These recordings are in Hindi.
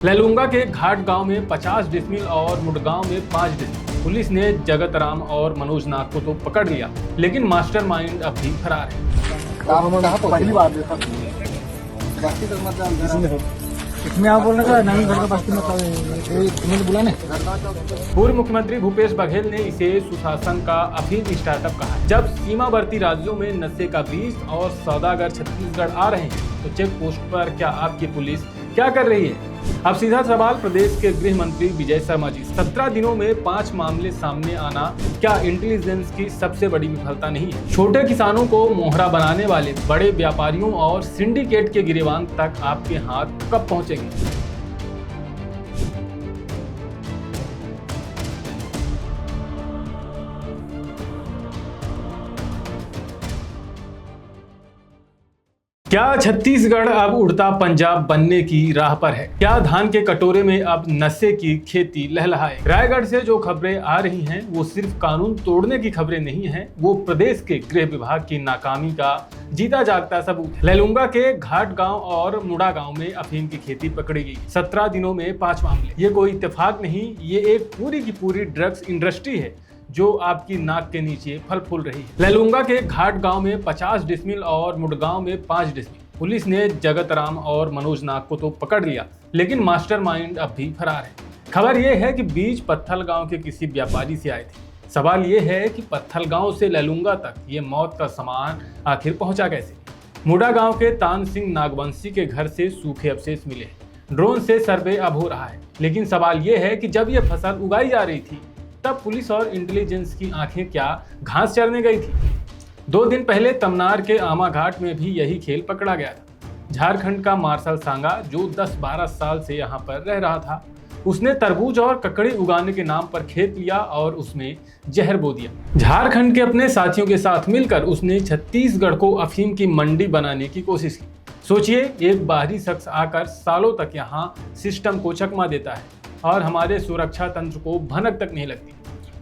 लैलूंगा के घाट गांव में 50 डिसमिल और मुडगांव में 5 डिसमिल। पुलिस ने जगत राम और मनोज नाग को तो पकड़ लिया, लेकिन मास्टरमाइंड अब भी फरार है। पहली बार इसमें आप बोलने का नवीन घर का बस्ती में बुलाने। पूर्व मुख्यमंत्री भूपेश बघेल ने इसे सुशासन का अफीम स्टार्टअप कहा है। जब सीमावर्ती राज्यों में नशे का बीज और सौदागर छत्तीसगढ़ आ रहे हैं तो चेक पोस्ट पर क्या आपकी पुलिस क्या कर रही है? अब सीधा सवाल प्रदेश के गृह मंत्री विजय शर्मा जी, 17 दिनों में 5 मामले सामने आना क्या इंटेलिजेंस की सबसे बड़ी विफलता नहीं है? छोटे किसानों को मोहरा बनाने वाले बड़े व्यापारियों और सिंडिकेट के गिरेबान तक आपके हाथ कब पहुंचेंगे? क्या छत्तीसगढ़ अब उड़ता पंजाब बनने की राह पर है? क्या धान के कटोरे में अब नशे की खेती लहलहाए? रायगढ़ से जो खबरें आ रही हैं वो सिर्फ कानून तोड़ने की खबरें नहीं हैं, वो प्रदेश के गृह विभाग की नाकामी का जीता जागता सबूत है। लैलूंगा के घाट गांव और मुड़ा गांव में अफीम की खेती पकड़ी गई। 17 दिनों में 5 मामले। ये कोई इत्तेफाक नहीं, ये एक पूरी की पूरी ड्रग्स इंडस्ट्री है जो आपकी नाक के नीचे फल फूल रही है। लैलूंगा के घाट गांव में 50 डिसमिल और मुडगांव में 5 डिसमिल। पुलिस ने जगत राम और मनोज नाग को तो पकड़ लिया, लेकिन मास्टरमाइंड अब भी फरार है। खबर यह है कि बीज पत्थल गांव के किसी व्यापारी से आए थे। सवाल यह है कि पत्थल गांव से लैलूंगा तक ये मौत का सामान आखिर पहुंचा कैसे? मुडा गांव के तान सिंह नागवंशी के घर से सूखे अवशेष मिले। ड्रोन से सर्वे अब हो रहा है, लेकिन सवाल यह है कि जब यह फसल उगाई जा रही थी तब पुलिस और इंटेलिजेंस की आंखें क्या घास चरने गई थी? 2 दिन पहले तमनार के आमा घाट में भी यही खेल पकड़ा गया था। झारखंड का मार्शल सांगा जो 10-12 साल से यहाँ पर रह रहा था, उसने तरबूज और ककड़ी उगाने के नाम पर खेत लिया और उसमें जहर बो दिया। झारखंड के अपने साथियों के साथ मिलकर उसने छत्तीसगढ़ को अफीम की मंडी बनाने की कोशिश की। सोचिए, एक बाहरी शख्स आकर सालों तक यहाँ सिस्टम को चकमा देता है और हमारे सुरक्षा तंत्र को भनक तक नहीं लगती।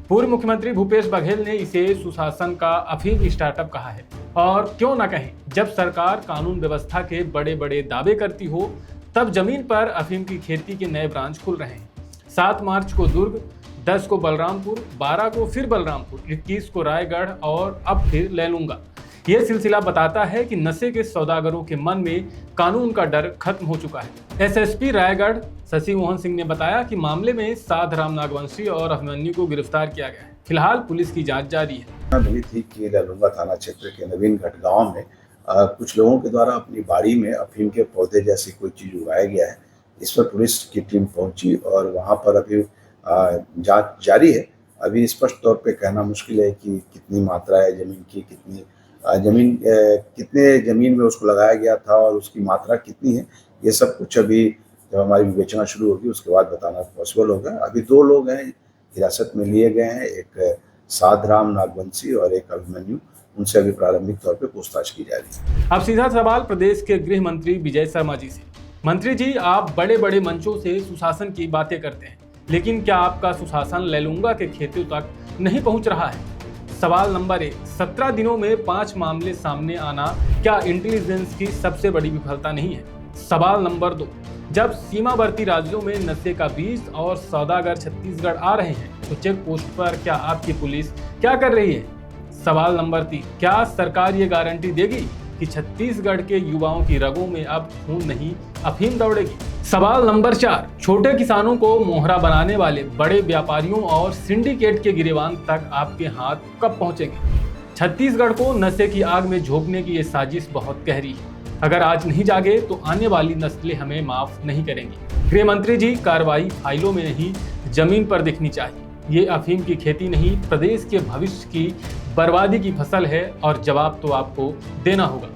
पूर्व मुख्यमंत्री भूपेश बघेल ने इसे सुशासन का अफीम स्टार्टअप कहा है, और क्यों ना कहें, जब सरकार कानून व्यवस्था के बड़े बड़े दावे करती हो तब जमीन पर अफीम की खेती के नए ब्रांच खुल रहे हैं। 7 मार्च को दुर्ग, 10 को बलरामपुर, 12 को फिर बलरामपुर, 21 को रायगढ़ और अब फिर लैलूंगा। ये सिलसिला बताता है कि नशे के सौदागरों के मन में कानून का डर खत्म हो चुका है। एसएसपी रायगढ़ शशि मोहन सिंह ने बताया कि मामले में साधराम नागवंशी और अभिमन्यु को गिरफ्तार किया गया है। फिलहाल पुलिस की जांच जारी है। मिली थी कि लैलूंगा थाना क्षेत्र के नवीनगढ़ गांव में कुछ लोगों के द्वारा अपनी बाड़ी में अफीम के पौधे जैसी कोई चीज उगाया गया है। इस पर पुलिस की टीम पहुंची और वहां पर अभी जांच जारी है। अभी स्पष्ट तौर पे कहना मुश्किल है कि कितनी मात्रा है जमीन की, कितने जमीन में उसको लगाया गया था और उसकी मात्रा कितनी है। ये सब कुछ अभी जब हमारी विवेचना शुरू होगी उसके बाद बताना पॉसिबल होगा। अभी 2 लोग हैं हिरासत में लिए गए हैं, एक साधराम नागवंशी और एक अभिमन्यु। उनसे अभी प्रारंभिक तौर पे पूछताछ की जा रही है। अब सीधा सवाल प्रदेश के गृह मंत्री विजय शर्मा जी से। मंत्री जी, आप बड़े बड़े मंचों से सुशासन की बातें करते हैं, लेकिन क्या आपका सुशासन लैलूंगा के खेतों तक नहीं पहुंच रहा है? सवाल नंबर 1, 17 दिनों में 5 मामले सामने आना क्या इंटेलिजेंस की सबसे बड़ी विफलता नहीं है? सवाल नंबर 2, जब सीमावर्ती राज्यों में नशे का बीज और सौदागर छत्तीसगढ़ आ रहे हैं तो चेक पोस्ट पर क्या आपकी पुलिस क्या कर रही है? सवाल नंबर 3, क्या सरकार ये गारंटी देगी कि छत्तीसगढ़ के युवाओं की रगों में अब खून नहीं अफीम दौड़ेगी? सवाल नंबर 4, छोटे किसानों को मोहरा बनाने वाले बड़े व्यापारियों और सिंडिकेट के गिरेबान तक आपके हाथ कब पहुंचेंगे? छत्तीसगढ़ को नशे की आग में झोंकने की ये साजिश बहुत गहरी है। अगर आज नहीं जागे तो आने वाली नस्लें हमें माफ नहीं करेंगी। गृह मंत्री जी, कार्रवाई फाइलों में नहीं जमीन पर दिखनी चाहिए। ये अफीम की खेती नहीं, प्रदेश के भविष्य की बर्बादी की फसल है और जवाब तो आपको देना होगा।